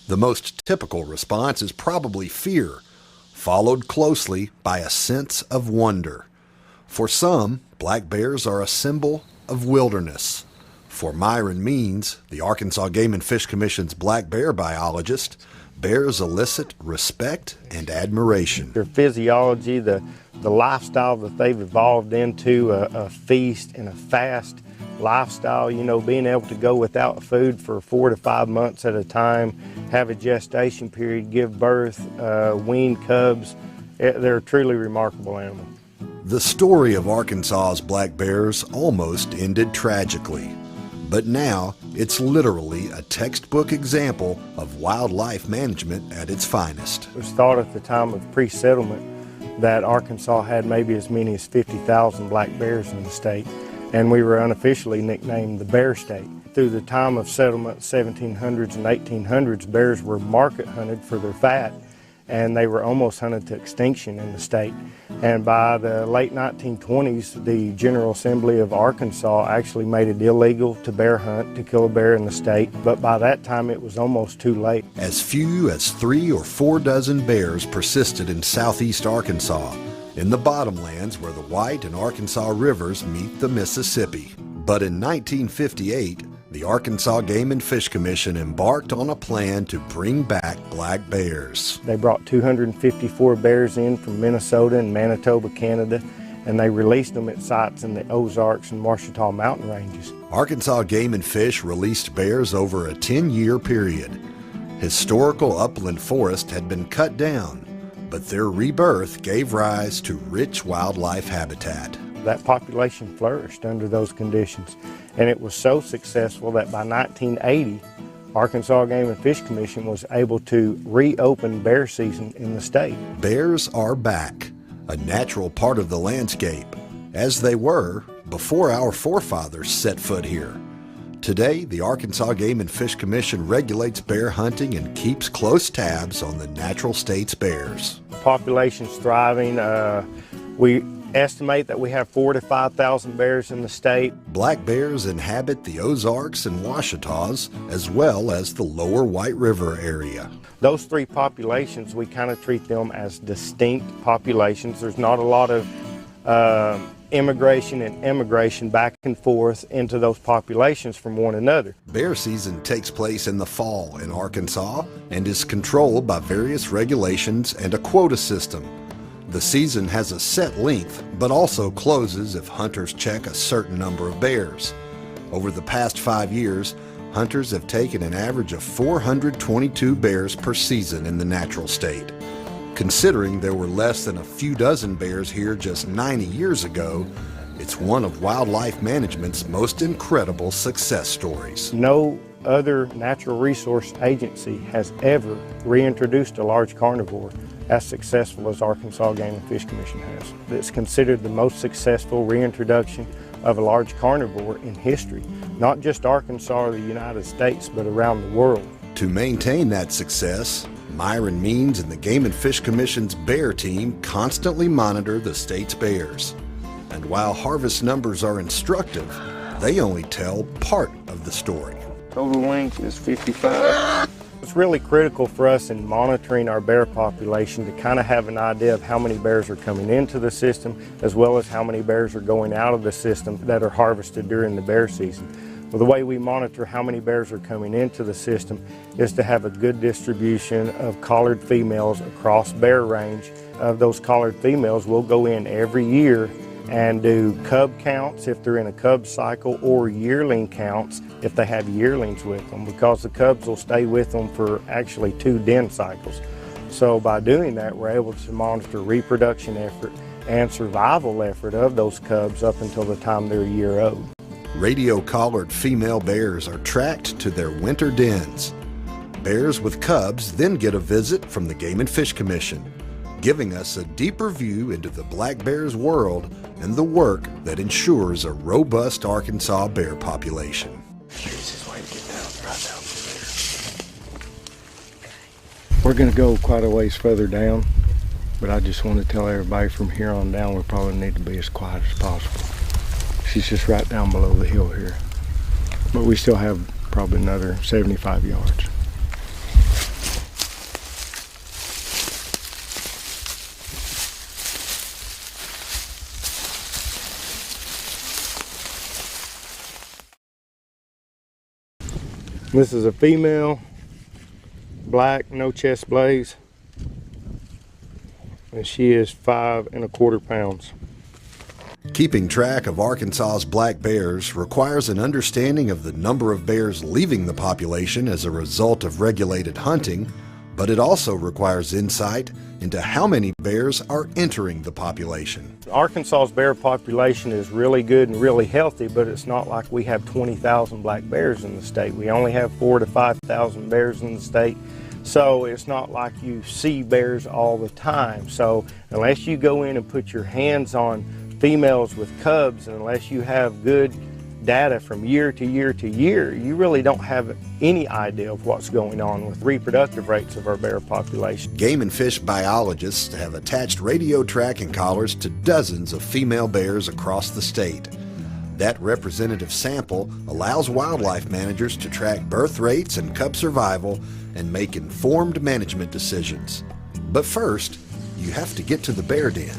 The most typical response is probably fear, followed closely by a sense of wonder. For some, black bears are a symbol of wilderness. For Myron Means, the Arkansas Game and Fish Commission's black bear biologist, bears elicit respect and admiration. Their physiology, the lifestyle that they've evolved into, a feast and a fast lifestyle, you know, being able to go without food for 4 to 5 months at a time, have a gestation period, give birth, wean cubs, they're a truly remarkable animal. The story of Arkansas's black bears almost ended tragically. But now, it's literally a textbook example of wildlife management at its finest. It was thought at the time of pre-settlement that Arkansas had maybe as many as 50,000 black bears in the state, and we were unofficially nicknamed the Bear State. Through the time of settlement, 1700s and 1800s, bears were market hunted for their fat, and they were almost hunted to extinction in the state. And by the late 1920s, the General Assembly of Arkansas actually made it illegal to bear hunt, to kill a bear in the state, but by that time it was almost too late. As few as 3 or 4 dozen bears persisted in southeast Arkansas, in the bottomlands where the White and Arkansas rivers meet the Mississippi. But in 1958, the Arkansas Game and Fish Commission embarked on a plan to bring back black bears. They brought 254 bears in from Minnesota and Manitoba, Canada, and they released them at sites in the Ozarks and Ouachita mountain ranges. Arkansas Game and Fish released bears over a 10-year period. Historical upland forest had been cut down, but their rebirth gave rise to rich wildlife habitat. That population flourished under those conditions, and it was so successful that by 1980, Arkansas Game and Fish Commission was able to reopen bear season in the state. Bears are back, a natural part of the landscape, as they were before our forefathers set foot here. Today, the Arkansas Game and Fish Commission regulates bear hunting and keeps close tabs on the natural state's bears. The population's thriving. We estimate that we have 4,000 to 5,000 bears in the state. Black bears inhabit the Ozarks and Ouachitas, as well as the lower White River area. Those three populations, we kind of treat them as distinct populations. There's not a lot of immigration and emigration back and forth into those populations from one another. Bear season takes place in the fall in Arkansas and is controlled by various regulations and a quota system. The season has a set length, but also closes if hunters check a certain number of bears. Over the past 5 years, hunters have taken an average of 422 bears per season in the natural state. Considering there were less than a few dozen bears here just 90 years ago, it's one of wildlife management's most incredible success stories. No other natural resource agency has ever reintroduced a large carnivore as successful as Arkansas Game and Fish Commission has. It's considered the most successful reintroduction of a large carnivore in history, not just Arkansas or the United States, but around the world. To maintain that success, Myron Means and the Game and Fish Commission's bear team constantly monitor the state's bears. And while harvest numbers are instructive, they only tell part of the story. Total length is 55. It's really critical for us in monitoring our bear population to kind of have an idea of how many bears are coming into the system, as well as how many bears are going out of the system that are harvested during the bear season. Well, the way we monitor how many bears are coming into the system is to have a good distribution of collared females across bear range. Of those collared females, we'll go in every year and do cub counts if they're in a cub cycle, or yearling counts if they have yearlings with them, because the cubs will stay with them for actually 2 den cycles. So by doing that, we're able to monitor reproduction effort and survival effort of those cubs up until the time they're a year old. Radio-collared female bears are tracked to their winter dens. Bears with cubs then get a visit from the Game and Fish Commission, giving us a deeper view into the black bear's world and the work that ensures a robust Arkansas bear population. We're going to go quite a ways further down, but I just want to tell everybody from here on down we probably need to be as quiet as possible. She's just right down below the hill here, but we still have probably another 75 yards. This is a female, black, no chest blaze, and she is 5 1/4 pounds. Keeping track of Arkansas's black bears requires an understanding of the number of bears leaving the population as a result of regulated hunting, but it also requires insight into how many bears are entering the population. Arkansas's bear population is really good and really healthy, but it's not like we have 20,000 black bears in the state. We only have 4,000 to 5,000 bears in the state. So it's not like you see bears all the time. So unless you go in and put your hands on females with cubs, and unless you have good data from year to year to year, you really don't have any idea of what's going on with reproductive rates of our bear population. Game and fish biologists have attached radio tracking collars to dozens of female bears across the state. That representative sample allows wildlife managers to track birth rates and cub survival and make informed management decisions. But first, you have to get to the bear den.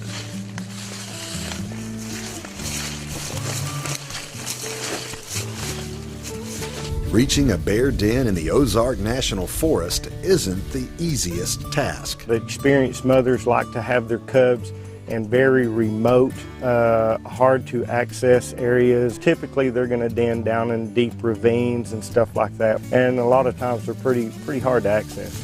Reaching a bear den in the Ozark National Forest isn't the easiest task. The experienced mothers like to have their cubs in very remote, hard to access areas. Typically they're going to den down in deep ravines and stuff like that, and a lot of times they're pretty hard to access.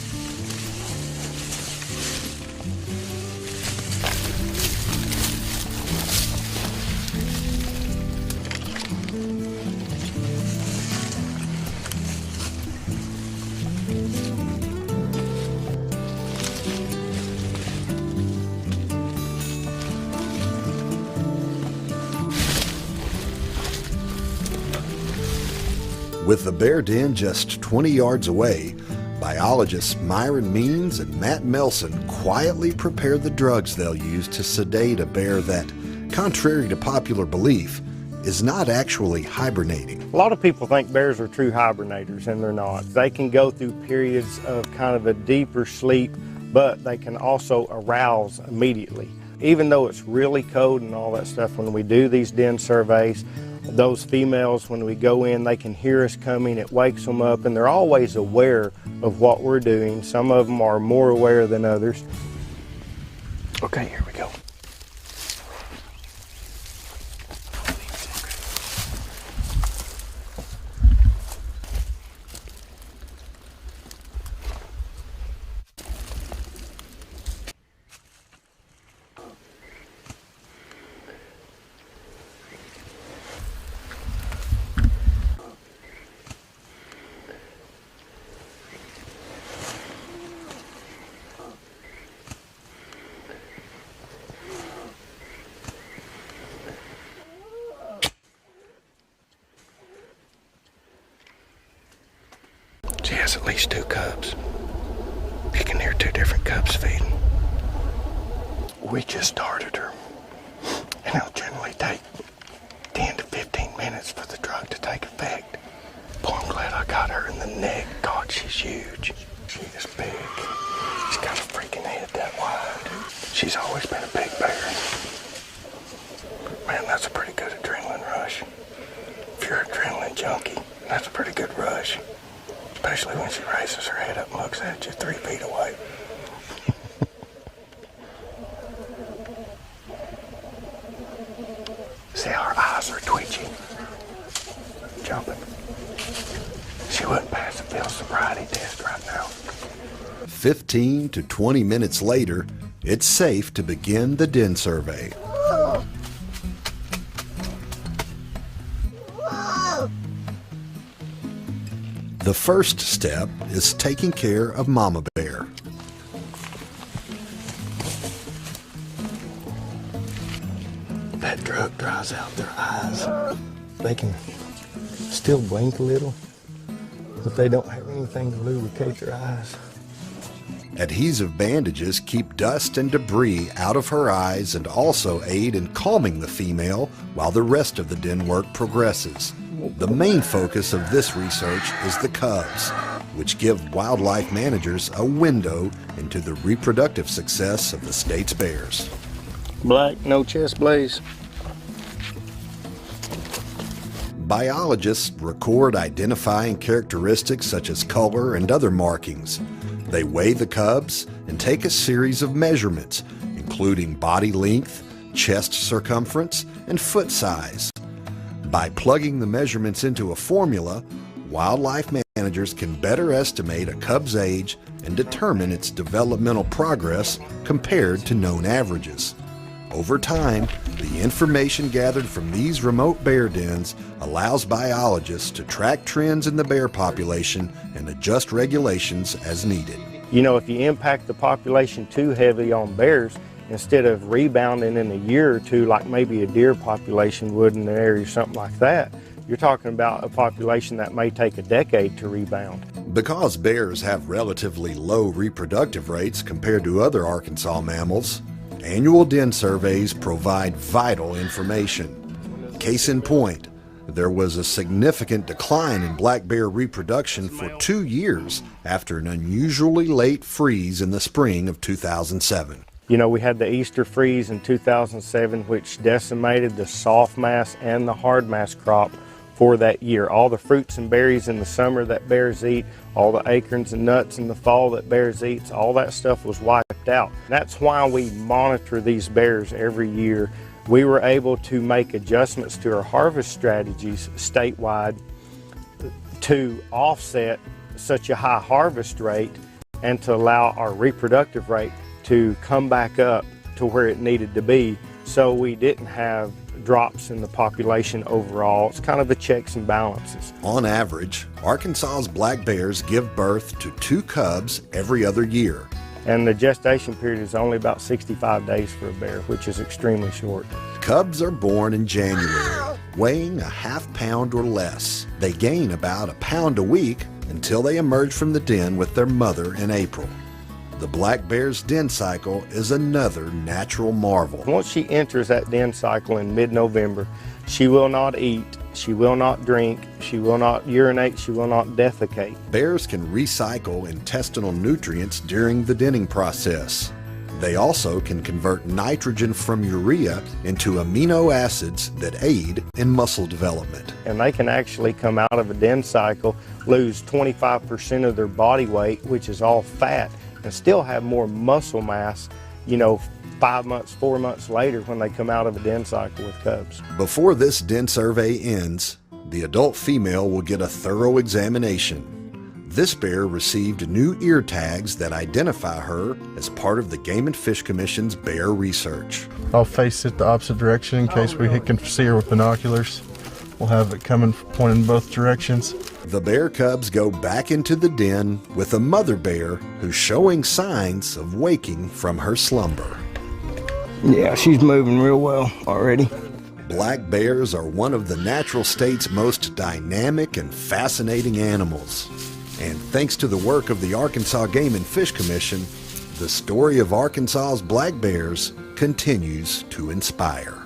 With the bear den just 20 yards away, biologists Myron Means and Matt Melson quietly prepare the drugs they'll use to sedate a bear that, contrary to popular belief, is not actually hibernating. A lot of people think bears are true hibernators, and they're not. They can go through periods of kind of a deeper sleep, but they can also arouse immediately. even though it's really cold and all that stuff, when we do these den surveys, those females, when we go in, they can hear us coming. It wakes them up, and they're always aware of what we're doing. Some of them are more aware than others. Okay, here we go. She has at least 2 cubs. You can hear 2 different cubs feeding. We just started her, and it'll generally take 10 to 15 minutes for the drug to take effect. Boy, I'm glad I got her in the neck. God, she's huge. She is big. She's got a freaking head that wide. She's always been a big bear. Man, that's a pretty good adrenaline rush. If you're an adrenaline junkie, that's a pretty good rush. Especially when she raises her head up and looks at you 3 feet away. See how her eyes are twitching, jumping. She wouldn't pass a field sobriety test right now. 15 to 20 minutes later, it's safe to begin the den survey. The first step is taking care of Mama Bear. That drug dries out their eyes. They can still blink a little, but they don't have anything to lubricate their eyes. Adhesive bandages keep dust and debris out of her eyes and also aid in calming the female while the rest of the den work progresses. The main focus of this research is the cubs, which give wildlife managers a window into the reproductive success of the state's bears. Black, no chest blaze. Biologists record identifying characteristics such as color and other markings. They weigh the cubs and take a series of measurements, including body length, chest circumference, and foot size. By plugging the measurements into a formula, wildlife managers can better estimate a cub's age and determine its developmental progress compared to known averages. Over time, the information gathered from these remote bear dens allows biologists to track trends in the bear population and adjust regulations as needed. You know, if you impact the population too heavily on bears, instead of rebounding in a year or two like maybe a deer population would in an area or something like that, you're talking about a population that may take a decade to rebound. Because bears have relatively low reproductive rates compared to other Arkansas mammals, annual den surveys provide vital information. Case in point, there was a significant decline in black bear reproduction for 2 years after an unusually late freeze in the spring of 2007. You know, we had the Easter freeze in 2007, which decimated the soft mass and the hard mass crop for that year. All the fruits and berries in the summer that bears eat, all the acorns and nuts in the fall that bears eat, all that stuff was wiped out. That's why we monitor these bears every year. We were able to make adjustments to our harvest strategies statewide to offset such a high harvest rate and to allow our reproductive rate to come back up to where it needed to be, so we didn't have drops in the population overall. It's kind of the checks and balances. On average, Arkansas's black bears give birth to 2 cubs every other year. And the gestation period is only about 65 days for a bear, which is extremely short. Cubs are born in January, weighing a ½ pound or less. They gain about a pound a week until they emerge from the den with their mother in April. The black bear's den cycle is another natural marvel. Once she enters that den cycle in mid-November, she will not eat, she will not drink, she will not urinate, she will not defecate. Bears can recycle intestinal nutrients during the denning process. They also can convert nitrogen from urea into amino acids that aid in muscle development. And they can actually come out of a den cycle, lose 25% of their body weight, which is all fat, and still have more muscle mass, 5 months, 4 months later when they come out of a den cycle with cubs. Before this den survey ends, the adult female will get a thorough examination. This bear received new ear tags that identify her as part of the Game and Fish Commission's bear research. I'll face it the opposite direction in case we can see her with binoculars. We'll have it coming pointing in both directions. The bear cubs go back into the den with a mother bear who's showing signs of waking from her slumber. Yeah, she's moving real well already. Black bears are one of the natural state's most dynamic and fascinating animals. And thanks to the work of the Arkansas Game and Fish Commission, the story of Arkansas's black bears continues to inspire.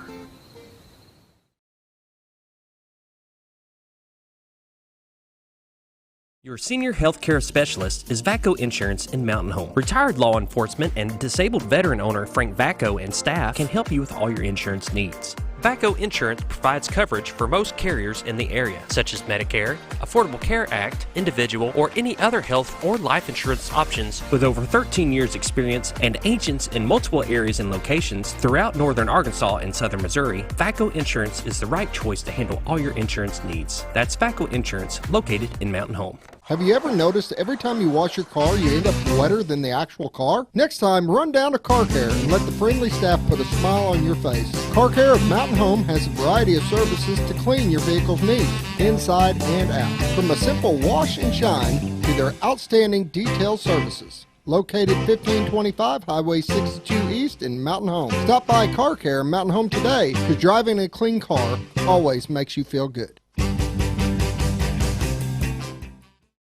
Your senior healthcare specialist is VACO Insurance in Mountain Home. Retired law enforcement and disabled veteran owner Frank VACO and staff can help you with all your insurance needs. VACO Insurance provides coverage for most carriers in the area, such as Medicare, Affordable Care Act, individual, or any other health or life insurance options. With over 13 years experience and agents in multiple areas and locations throughout northern Arkansas and southern Missouri, VACO Insurance is the right choice to handle all your insurance needs. That's VACO Insurance, located in Mountain Home. Have you ever noticed every time you wash your car, you end up wetter than the actual car? Next time, run down to Car Care and let the friendly staff put a smile on your face. Car Care of Mountain Home has a variety of services to clean your vehicle's needs, inside and out. From a simple wash and shine to their outstanding detailed services. Located 1525 Highway 62 East in Mountain Home. Stop by Car Care in Mountain Home today, because driving a clean car always makes you feel good.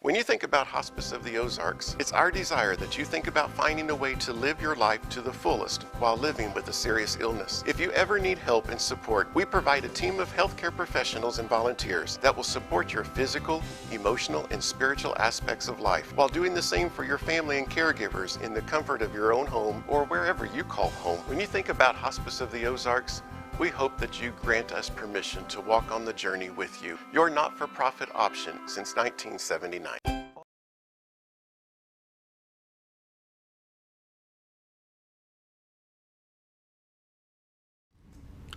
When you think about Hospice of the Ozarks, it's our desire that you think about finding a way to live your life to the fullest while living with a serious illness. If you ever need help and support, we provide a team of healthcare professionals and volunteers that will support your physical, emotional, and spiritual aspects of life while doing the same for your family and caregivers in the comfort of your own home or wherever you call home. When you think about Hospice of the Ozarks, we hope that you grant us permission to walk on the journey with you. Your not-for-profit option since 1979.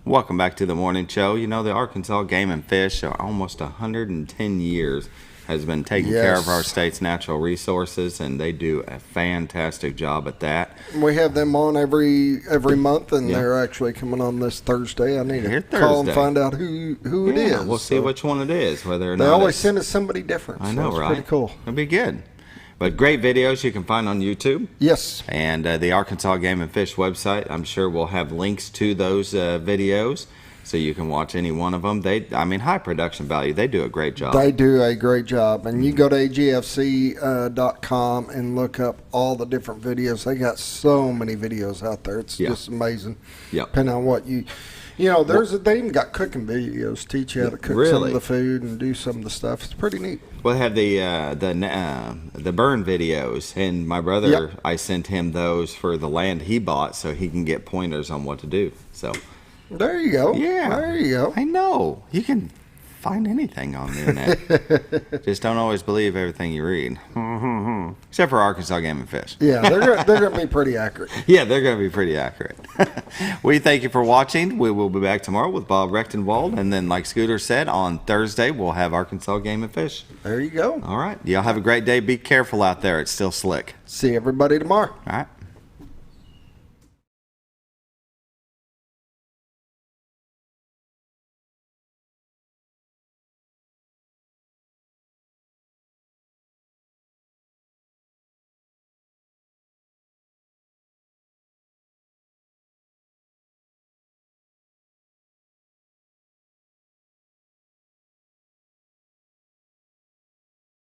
Welcome back to the morning show. You know, the Arkansas Game and Fish are almost 110 years has been taking care of our state's natural resources, and they do a fantastic job at that. We have them on every month, and they're actually coming on this Thursday. I need to call and find out who it is. We'll see which one it is, whether or not they always send us somebody different. I know, so it's right? Pretty cool. It'll be good. But great videos you can find on YouTube. Yes. And the Arkansas Game and Fish website, I'm sure we'll have links to those videos, so you can watch any one of them. High production value. They do a great job. They do a great job. And you go to agfc.com and look up all the different videos. They got so many videos out there. It's just amazing. Yeah. Depending on what they even got cooking videos, teach you how to cook some of the food and do some of the stuff. It's pretty neat. Well, they have the burn videos, and my brother, I sent him those for the land he bought so he can get pointers on what to do. So there you go. Yeah. There you go. I know. You can find anything on the internet. Just don't always believe everything you read. Except for Arkansas Game and Fish. Yeah, they're going to be pretty accurate. Yeah, they're going to be pretty accurate. We thank you for watching. We will be back tomorrow with Bob Rechtenwald. And then, like Scooter said, on Thursday, we'll have Arkansas Game and Fish. There you go. All right. Y'all have a great day. Be careful out there. It's still slick. See everybody tomorrow. All right.